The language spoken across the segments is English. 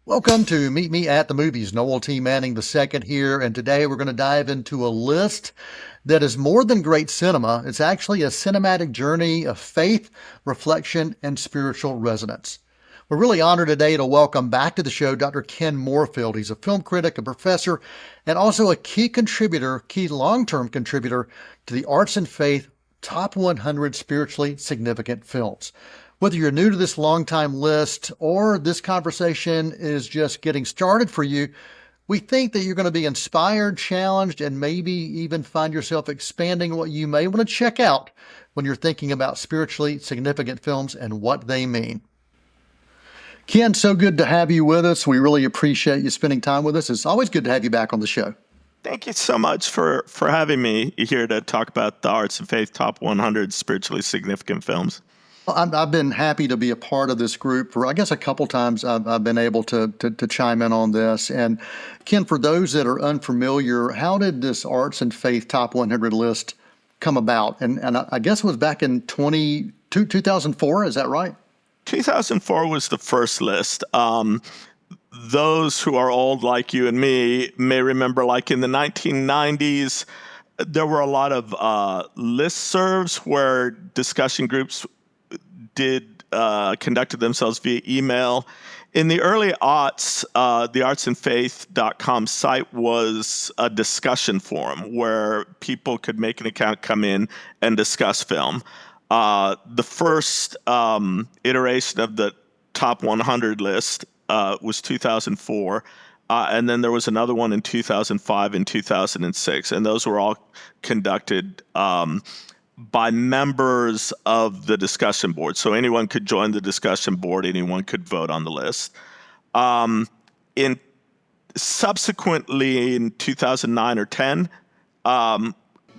Welcome to Meet Me at the Movies. Noel T. Manning II here, and today we're going to dive into a list that is more than great cinema. It's actually a cinematic journey of faith, reflection, and spiritual resonance. We're really honored today to welcome back to the show Dr. Ken Morefield. He's a film critic, a professor, and also a key long-term contributor to the Arts and Faith Top 100 Spiritually Significant Films. Whether you're new to this long-time list or this conversation is just getting started for you, we think that you're going to be inspired, challenged, and maybe even find yourself expanding what you may want to check out when you're thinking about spiritually significant films and what they mean. Ken, so good to have you with us. We really appreciate you spending time with us. It's always good to have you back on the show. Thank you so much for having me here to talk about the Arts and Faith Top 100 Spiritually Significant Films. I've been happy to be a part of this group for, I guess, a couple times I've been able to chime in on this. And Ken, for those that are unfamiliar, how did this Arts and Faith Top 100 list come about? And I guess it was back in 2004, is that right? 2004 was the first list. Those who are old like you and me may remember, like in the 1990s, there were a lot of listservs where discussion groups conducted themselves via email. In the early aughts, the artsandfaith.com site was a discussion forum where people could make an account, come in, and discuss film. The first iteration of the top 100 list was 2004, and then there was another one in 2005 and 2006, and those were all conducted by members of the discussion board. So anyone could join the discussion board, anyone could vote on the list. Subsequently in 2009 or 10,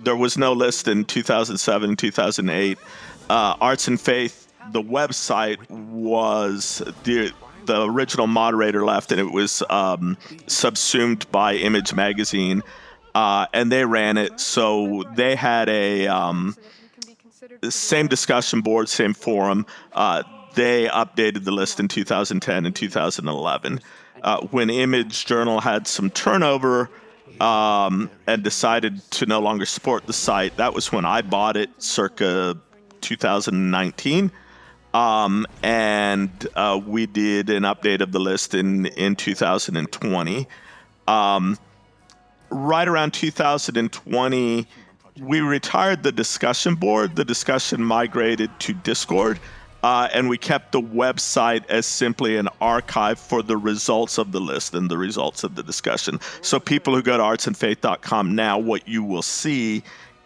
there was no list in 2007, 2008. Arts and Faith, the website, was the original moderator left, and it was subsumed by Image Magazine, and they ran it. So they had same discussion board, same forum. They updated the list in 2010 and 2011. When Image Journal had some turnover and decided to no longer support the site, that was when I bought it, circa 2019. And we did an update of the list in 2020. Right around 2020, we retired the discussion board. The discussion migrated to Discord, and we kept the website as simply an archive for the results of the list and the results of the discussion. So people who go to artsandfaith.com now, what you will see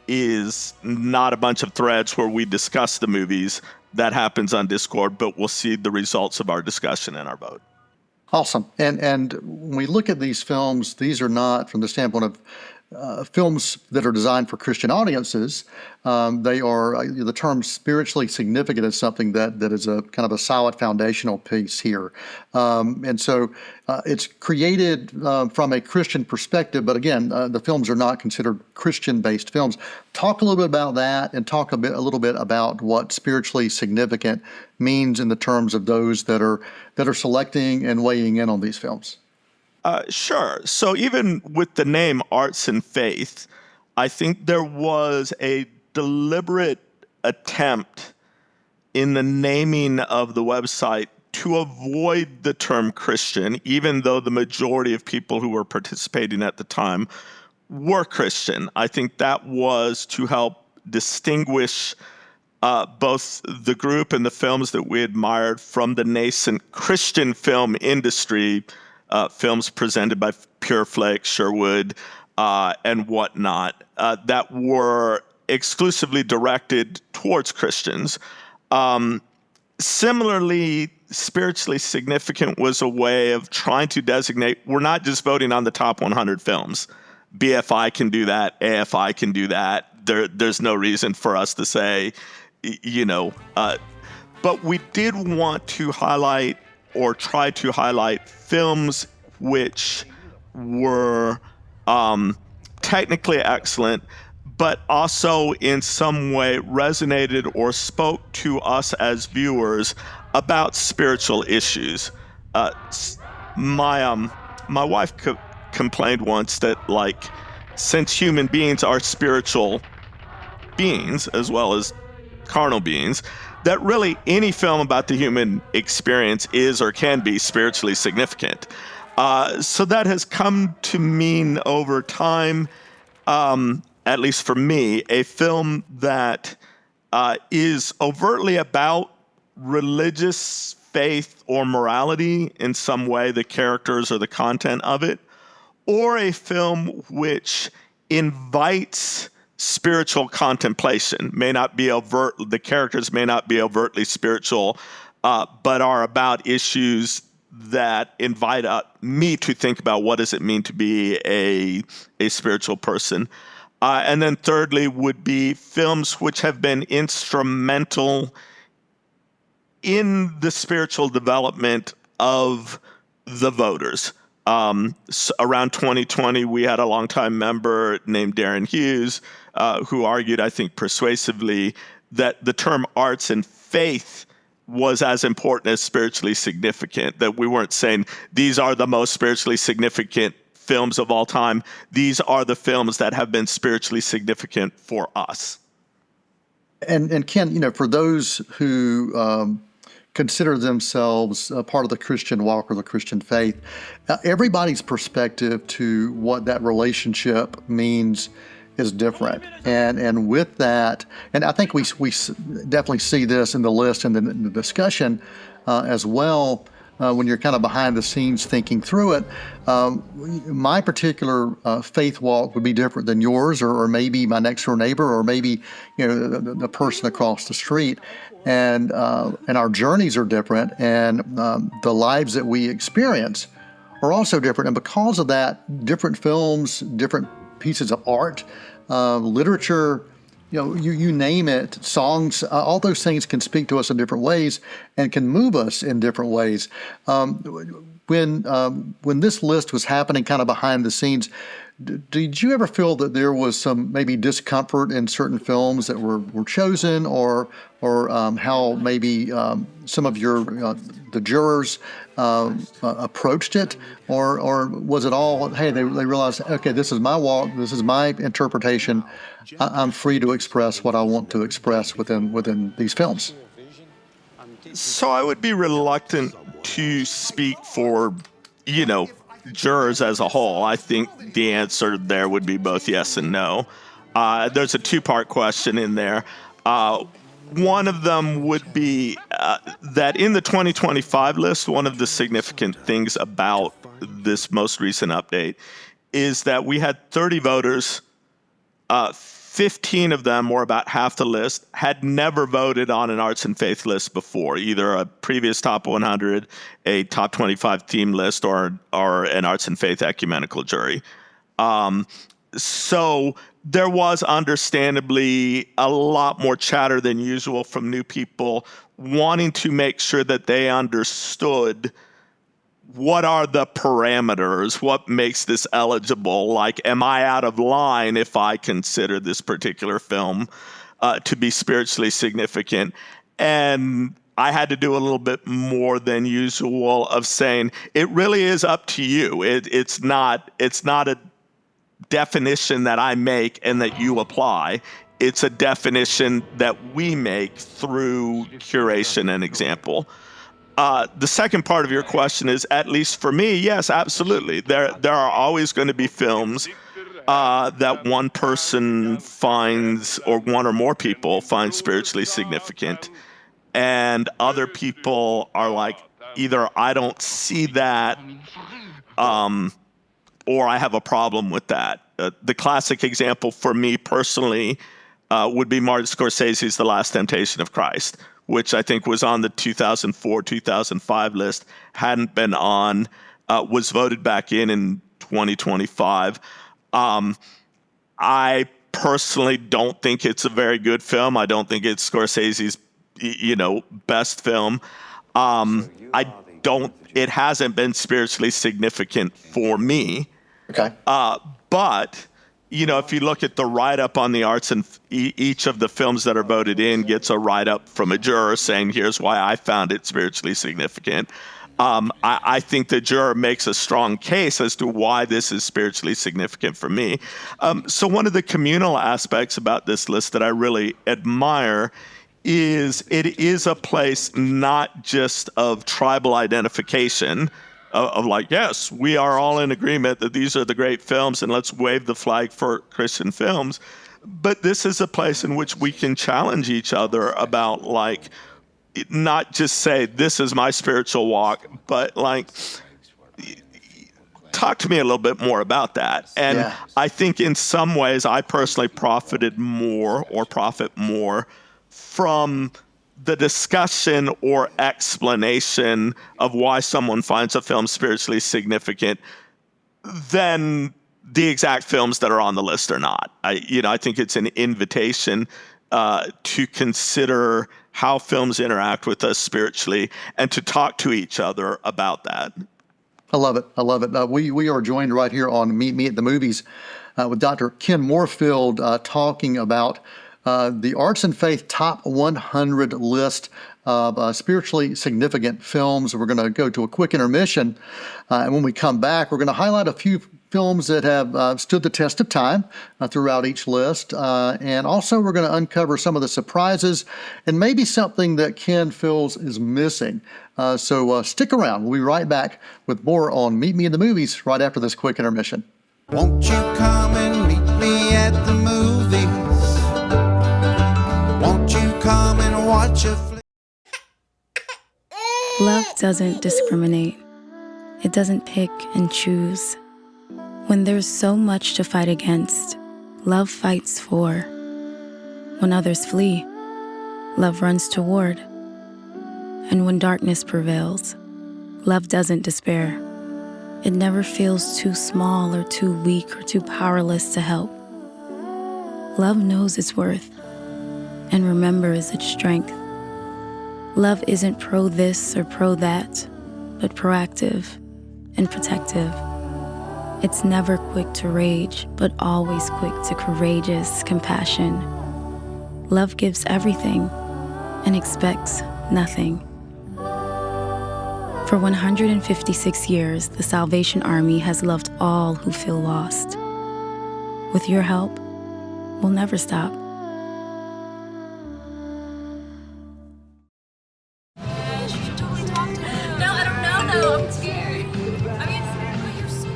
is not a bunch of threads where we discuss the movies. That happens on Discord, but we'll see the results of our discussion and our vote. Awesome. And when we look at these films, these are not from the standpoint of films that are designed for Christian audiences. They are, the term spiritually significant is something that is a kind of a solid foundational piece here. And so it's created from a Christian perspective, but again, the films are not considered Christian-based films. Talk a little bit about that, and talk a little bit about what spiritually significant means in the terms of those that are selecting and weighing in on these films. Sure. So even with the name Arts and Faith, I think there was a deliberate attempt in the naming of the website to avoid the term Christian, even though the majority of people who were participating at the time were Christian. I think that was to help distinguish both the group and the films that we admired from the nascent Christian film industry, films presented by Pureflix, Sherwood, and whatnot, that were exclusively directed towards Christians. Similarly, spiritually significant was a way of trying to designate, we're not just voting on the top 100 films. BFI can do that, AFI can do that. There's no reason for us to say, but we did want to highlight or try to highlight films which were technically excellent, but also in some way resonated or spoke to us as viewers about spiritual issues. My wife complained once that, like, since human beings are spiritual beings as well as carnal beings, that really any film about the human experience is or can be spiritually significant. So that has come to mean over time, at least for me, a film that is overtly about religious faith or morality in some way, the characters or the content of it, or a film which invites spiritual contemplation, may not be overt, the characters may not be overtly spiritual, but are about issues that invite me to think about what does it mean to be a spiritual person. And then thirdly would be films which have been instrumental in the spiritual development of the voters. So around 2020, we had a longtime member named Darren Hughes who argued, I think persuasively, that the term arts and faith was as important as spiritually significant, that we weren't saying these are the most spiritually significant films of all time. These are the films that have been spiritually significant for us. And Ken, for those who consider themselves a part of the Christian walk or the Christian faith, everybody's perspective to what that relationship means is different. And with that, and I think we definitely see this in the list and the discussion as well. When you're kind of behind the scenes thinking through it, my particular faith walk would be different than yours, or maybe my next door neighbor, or maybe the person across the street, and our journeys are different, and the lives that we experience are also different. And because of that, different films, different pieces of art, literature, you name it, songs, all those things can speak to us in different ways and can move us in different ways. When this list was happening kind of behind the scenes, did you ever feel that there was some maybe discomfort in certain films that were chosen, or how maybe some of the jurors approached it, or was it all, hey, they realized, okay, this is my walk, this is my interpretation, I'm free to express what I want to express within these films? So I would be reluctant to speak for, jurors as a whole. I think the answer there would be both yes and no. There's a two-part question in there. One of them would be that in the 2025 list, one of the significant things about this most recent update is that we had 30 voters. 15 of them, or about half the list, had never voted on an arts and faith list before, either a previous top 100, a top 25 theme list, or an arts and faith ecumenical jury. So there was understandably a lot more chatter than usual from new people wanting to make sure that they understood what are the parameters, what makes this eligible, like, am I out of line if I consider this particular film to be spiritually significant? And I had to do a little bit more than usual of saying, it really is up to you. It's not a definition that I make and that you apply. It's a definition that we make through curation and example. The second part of your question is, at least for me, yes, absolutely. There are always going to be films that one person finds, or one or more people find spiritually significant, and other people are like, either I don't see that, or I have a problem with that. The classic example for me personally would be Martin Scorsese's The Last Temptation of Christ, which I think was on the 2004-2005 list, hadn't been on, was voted back in 2025. I personally don't think it's a very good film. I don't think it's Scorsese's, best film. It hasn't been spiritually significant for me. Okay. But if you look at the write-up on the arts, and each of the films that are voted in gets a write-up from a juror saying, here's why I found it spiritually significant. I think the juror makes a strong case as to why this is spiritually significant for me. So one of the communal aspects about this list that I really admire is it is a place not just of tribal identification, of like, yes, we are all in agreement that these are the great films and let's wave the flag for Christian films. But this is a place in which we can challenge each other about, like, not just say, this is my spiritual walk, but like, talk to me a little bit more about that. And Yeah. I think in some ways I personally profit more from the discussion or explanation of why someone finds a film spiritually significant than the exact films that are on the list or not. I think it's an invitation to consider how films interact with us spiritually and to talk to each other about that. I love it. I love it. We are joined right here on Meet Me at the Movies with Dr. Ken Morefield talking about the Arts and Faith Top 100 list of spiritually significant films. We're going to go to a quick intermission, and when we come back, we're going to highlight a few films that have stood the test of time throughout each list, and also we're going to uncover some of the surprises and maybe something that Ken feels is missing. So stick around. We'll be right back with more on Meet Me in the Movies right after this quick intermission. Won't you come and meet me at the movies? Won't you come and watch a flick? Love doesn't discriminate. It doesn't pick and choose. When there's so much to fight against, love fights for. When others flee, love runs toward. And when darkness prevails, love doesn't despair. It never feels too small or too weak or too powerless to help. Love knows its worth and remembers its strength. Love isn't pro this or pro that, but proactive and protective. It's never quick to rage, but always quick to courageous compassion. Love gives everything and expects nothing. For 156 years, the Salvation Army has loved all who feel lost. With your help, we'll never stop. No, I don't know though. I'm scared. I mean, you're so...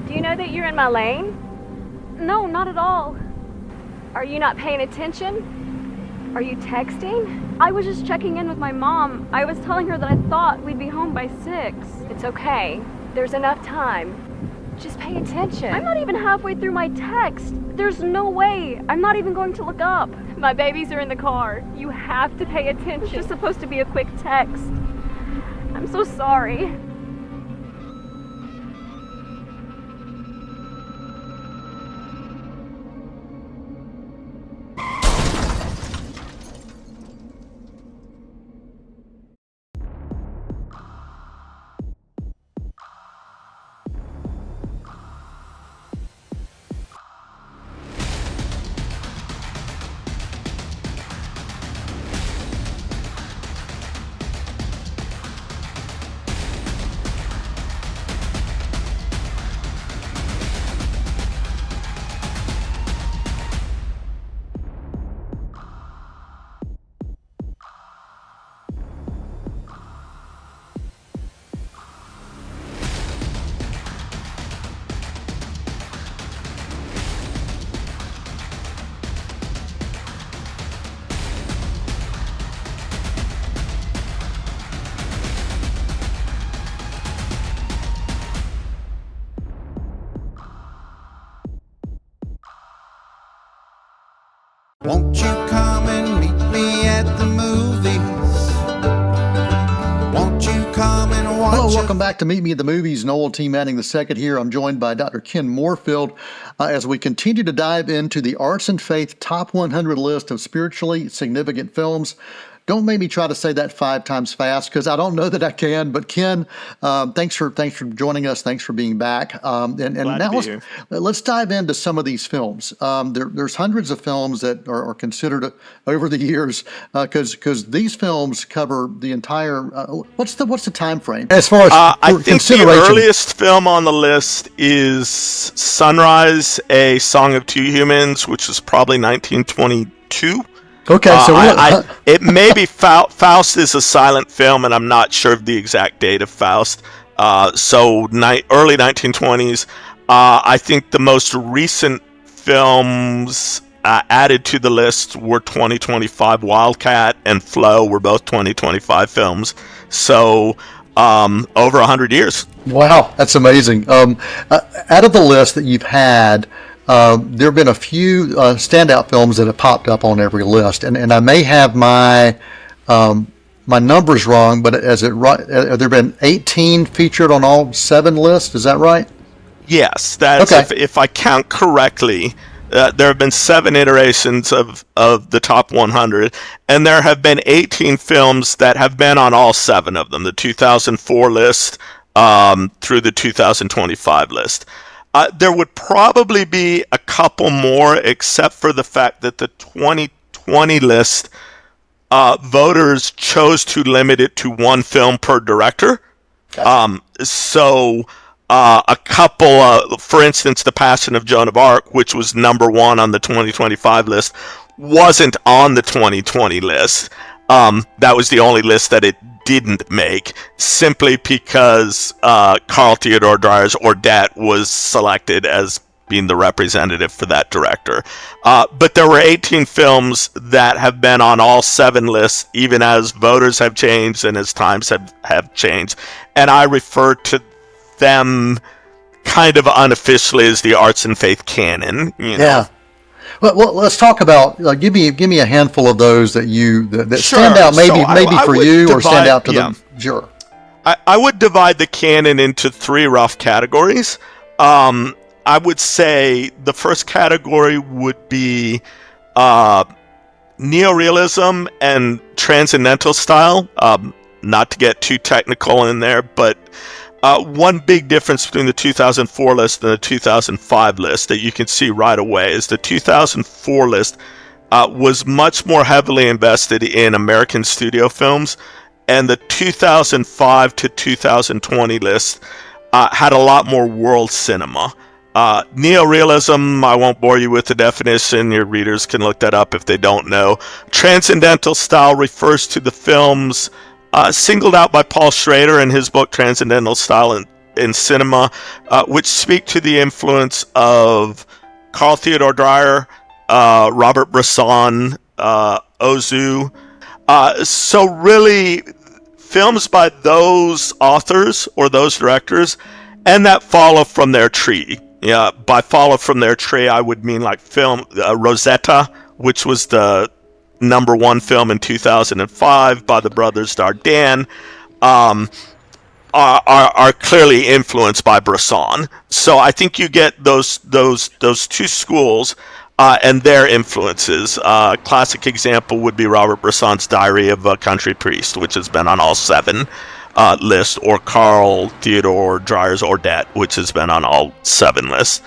Do you know that you're in my lane? No, not at all. Are you not paying attention? Are you texting? I was just checking in with my mom. I was telling her that I thought we'd be home by 6. It's okay. There's enough time. Just pay attention. I'm not even halfway through my text. There's no way. I'm not even going to look up. My babies are in the car. You have to pay attention. It's just supposed to be a quick text. I'm so sorry. Won't you come and meet me at the movies? Won't you come and watch Hello, a welcome back to Meet Me at the Movies. Noel T. Manning II here. I'm joined by Dr. Ken Morefield as we continue to dive into the Arts and Faith Top 100 list of spiritually significant films. Don't make me try to say that 5 times fast because I don't know that I can. But Ken, thanks for joining us. Thanks for being back. And Glad now to be here. let's dive into some of these films. There's hundreds of films that are considered over the years because these films cover the entire. What's the time frame as far as I think the consideration? earliest film on the list is Sunrise, A Song of Two Humans, which is probably 1922. Okay, so it may be Faust is a silent film, and I'm not sure of the exact date of Faust. So early 1920s. I think the most recent films added to the list were 2025 Wildcat and Flow were both 2025 films. So over 100 years. Wow, that's amazing. Out of the list that you've had, there have been a few standout films that have popped up on every list, and I may have my numbers wrong, but have there been 18 featured on all 7 lists? Is that right? Yes, that's okay. If I count correctly. There have been 7 iterations of the top 100, and there have been 18 films that have been on all 7 of them, the 2004 list through the 2025 list. There would probably be a couple more, except for the fact that the 2020 list, voters chose to limit it to 1 film per director. Gotcha. A couple, for instance, The Passion of Joan of Arc, which was number 1 on the 2025 list, wasn't on the 2020 list. That was the only list that it didn't make, simply because Carl Theodor Dreyer's Ordette was selected as being the representative for that director. But there were 18 films that have been on all 7 lists, even as voters have changed and as times have changed. And I refer to them kind of unofficially as the arts and faith canon. You know? Yeah. Well, let's talk about. Give me a handful of those that stand out. Maybe for you, or stand out to them. Sure. I would divide the canon into 3 rough categories. I would say the first category would be neorealism and transcendental style. Not to get too technical in there, but one big difference between the 2004 list and the 2005 list that you can see right away is the 2004 list was much more heavily invested in American studio films, and the 2005 to 2020 list had a lot more world cinema. Neorealism, I won't bore you with the definition. Your readers can look that up if they don't know. Transcendental style refers to the films singled out by Paul Schrader in his book Transcendental Style in Cinema, which speak to the influence of Carl Theodor Dreyer, Robert Bresson, Ozu. So really, films by those authors or those directors, and that follow from their tree. Yeah, by follow from their tree, I would mean like film Rosetta, which was the number 1 film in 2005 by the brothers Dardenne, are clearly influenced by Bresson. So I think you get those 2 schools and their influences. Classic example would be Robert Bresson's Diary of a Country Priest, which has been on all 7 lists, or Carl Theodor Dreyer's Ordette, which has been on all 7 lists.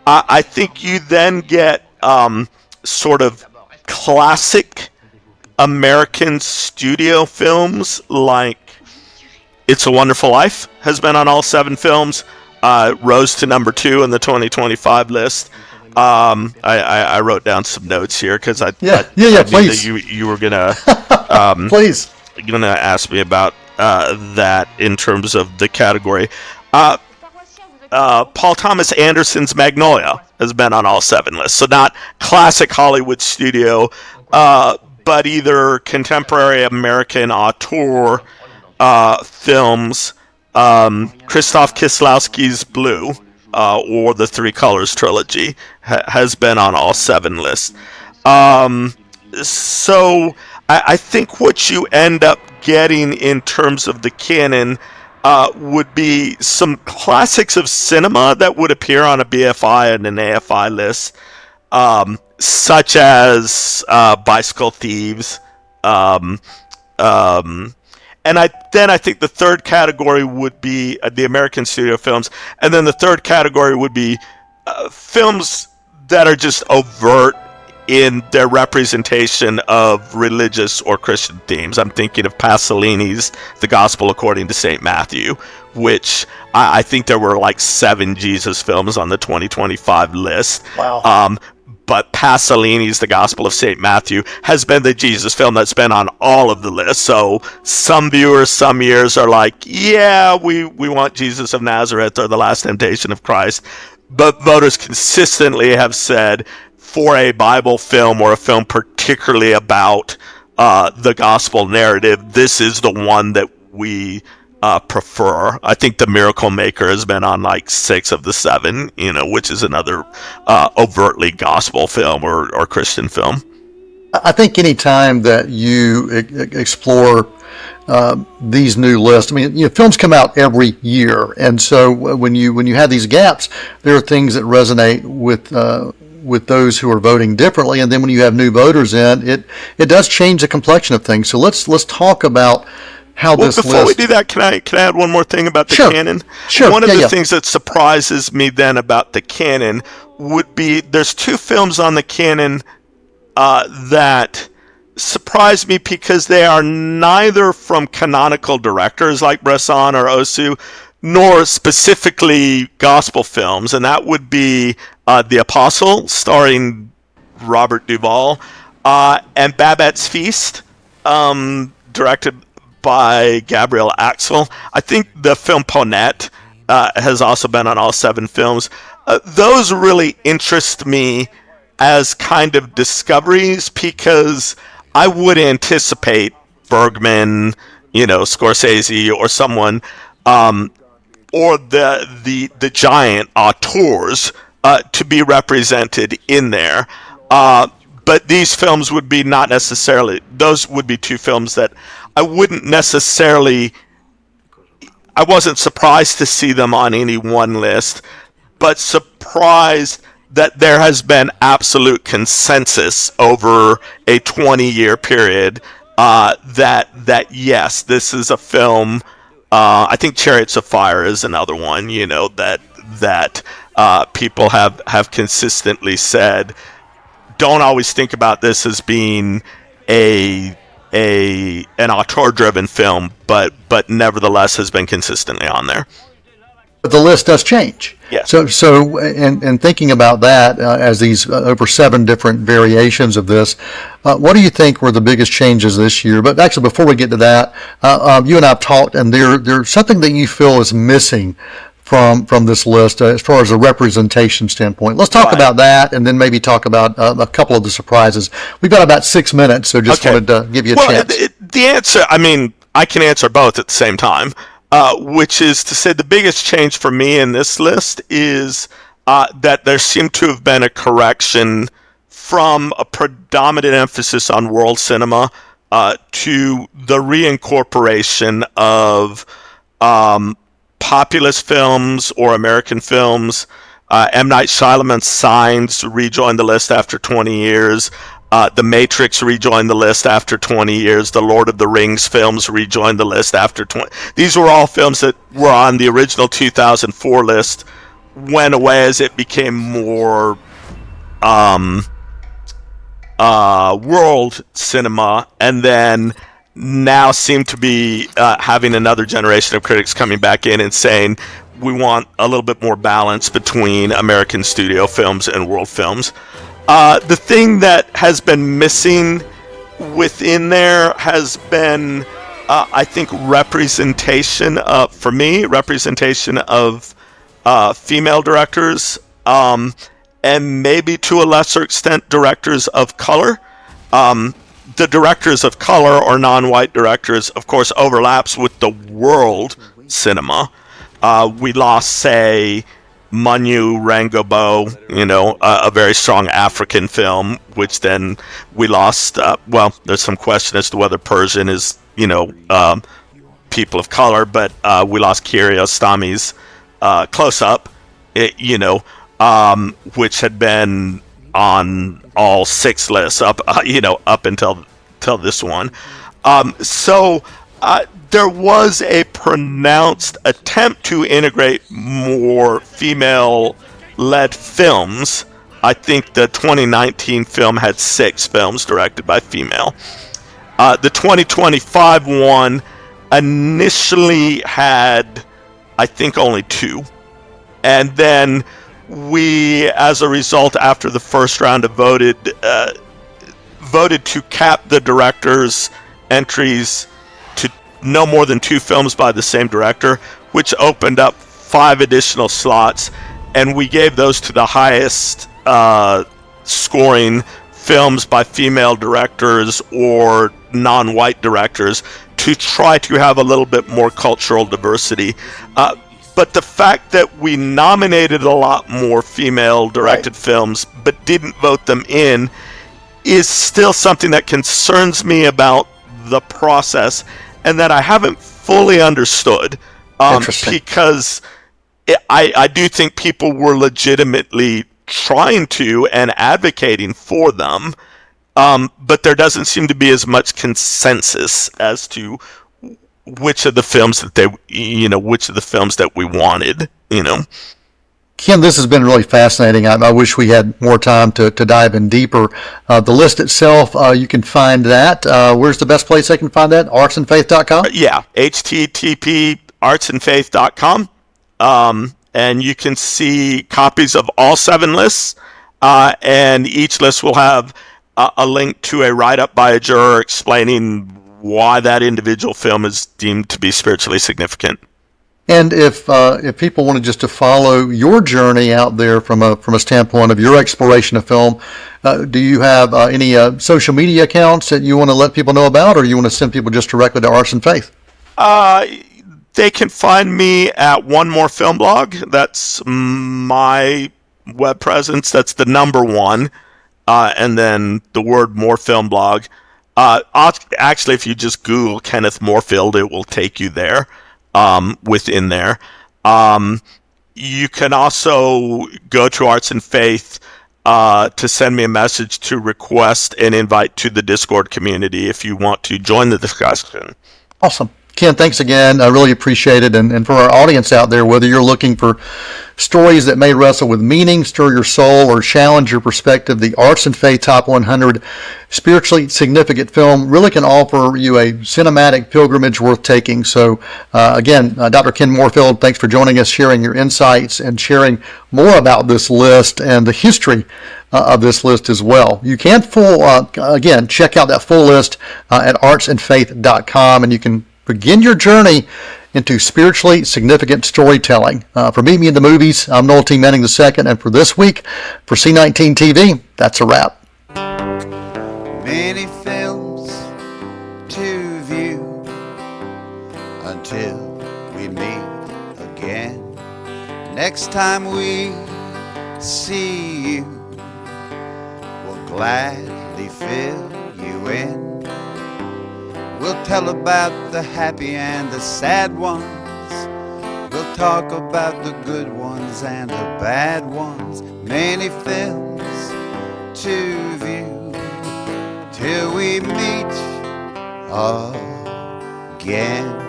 I think you then get sort of classic American studio films like It's a Wonderful Life has been on all 7 films, rose to number 2 in the 2025 list. I wrote down some notes here because I knew please. that you were gonna please gonna ask me about that in terms of the category. Paul Thomas Anderson's Magnolia has been on all 7 lists. So not classic Hollywood studio, but either contemporary American auteur films. Krzysztof Kieslowski's Blue, or the Three Colors trilogy, has been on all 7 lists. So I think what you end up getting in terms of the canon would be some classics of cinema that would appear on a BFI and an AFI list, such as Bicycle Thieves, And I think the third category would be the American studio films, and then the third category would be films that are just overt in their representation of religious or Christian themes. I'm thinking of Pasolini's The Gospel According to St. Matthew, which I think there were like 7 Jesus films on the 2025 list. Wow. But Pasolini's The Gospel of St. Matthew has been the Jesus film that's been on all of the lists. So some viewers, some years are like, yeah, we want Jesus of Nazareth or The Last Temptation of Christ. But voters consistently have said, for a Bible film or a film particularly about the gospel narrative, this is the one that we prefer. I think The Miracle Maker has been on like 6 of the 7, which is another overtly gospel film or Christian film. I think any time that you explore these new lists, I mean, films come out every year, and so when you have these gaps, there are things that resonate with those who are voting differently, and then when you have new voters in, it does change the complexion of things. So let's talk about how this list. Before we do that, can I add one more thing about the canon? Sure. One of the things that surprises me then about the canon would be there's 2 films on the canon that surprise me because they are neither from canonical directors like Bresson or Osu, nor specifically gospel films, and that would be The Apostle, starring Robert Duvall, and Babette's Feast, directed by Gabriel Axel. I think the film Ponette has also been on all 7 films. Those really interest me as kind of discoveries because I would anticipate Bergman, Scorsese, or someone, or the giant auteurs to be represented in there. But these films would be not necessarily, those would be 2 films that I wasn't surprised to see them on any one list, but surprised that there has been absolute consensus over a 20-year period that yes, this is a film. I think Chariots of Fire is another one, that people have consistently said, don't always think about this as being an auteur-driven film, but nevertheless has been consistently on there. But the list does change. Yes. So, and thinking about that as these over 7 different variations of this, what do you think were the biggest changes this year? But actually, before we get to that, you and I have talked, and there's something that you feel is missing from this list as far as a representation standpoint. Let's talk about that, and then maybe talk about a couple of the surprises. We've got about 6 minutes, so just wanted to give you a chance. The answer, I can answer both at the same time. Which is to say the biggest change for me in this list is that there seemed to have been a correction from a predominant emphasis on world cinema to the reincorporation of populist films or American films. M. Night Shyamalan's Signs rejoined the list after 20 years. The Matrix rejoined the list after 20 years. The Lord of the Rings films rejoined the list after 20. These were all films that were on the original 2004 list, went away as it became more world cinema, and then now seem to be having another generation of critics coming back in and saying, we want a little bit more balance between American studio films and world films. The thing that has been missing within there has been, I think, representation of female directors, and maybe to a lesser extent directors of color. The directors of color or non-white directors, of course, overlaps with the world cinema. We lost, say, Manu Rangobo, a very strong African film, which then we lost. There's some question as to whether Persian is, people of color, but we lost Kiarostami's Close Up, which had been on all 6 lists up until this one. So there was a pronounced attempt to integrate more female-led films. I think the 2019 film had 6 films directed by female. The 2025 one initially had, I think, only 2. And then we, as a result, after the first round of voted to cap the director's entries to no more than 2 films by the same director, which opened up 5 additional slots, and we gave those to the highest scoring films by female directors or non-white directors to try to have a little bit more cultural diversity. But the fact that we nominated a lot more female-directed films but didn't vote them in is still something that concerns me about the process, and that I haven't fully understood. Because I do think people were legitimately trying to and advocating for them, but there doesn't seem to be as much consensus as to which of the films that we wanted. Ken, this has been really fascinating. I wish we had more time to dive in deeper. The list itself, you can find that. Where's the best place they can find that? artsandfaith.com? Yeah, http artsandfaith.com. And you can see copies of all 7 lists, and each list will have a link to a write-up by a juror explaining why that individual film is deemed to be spiritually significant. And if people wanted just to follow your journey out there from a standpoint of your exploration of film, do you have any social media accounts that you want to let people know about, or you want to send people just directly to Arts and Faith? They can find me at One More Film Blog. That's my web presence. That's the number 1, and then the word More Film Blog. Actually, if you just Google Kenneth Morefield, it will take you there. Within there, you can also go to Arts and Faith to send me a message to request an invite to the Discord community if you want to join the discussion. Awesome. Ken, thanks again. I really appreciate it. And for our audience out there, whether you're looking for stories that may wrestle with meaning, stir your soul, or challenge your perspective, the Arts and Faith Top 100 Spiritually Significant Film really can offer you a cinematic pilgrimage worth taking. So again, Dr. Ken Morefield, thanks for joining us, sharing your insights and sharing more about this list and the history of this list as well. You can again, check out that full list at artsandfaith.com, and you can begin your journey into spiritually significant storytelling. For Meet Me in the Movies, I'm Noel T. Manning II, and for this week, for C19 TV, that's a wrap. Many films to view until we meet again. Next time we see you, we'll gladly fill you in. We'll tell about the happy and the sad ones. We'll talk about the good ones and the bad ones. Many films to view till we meet again.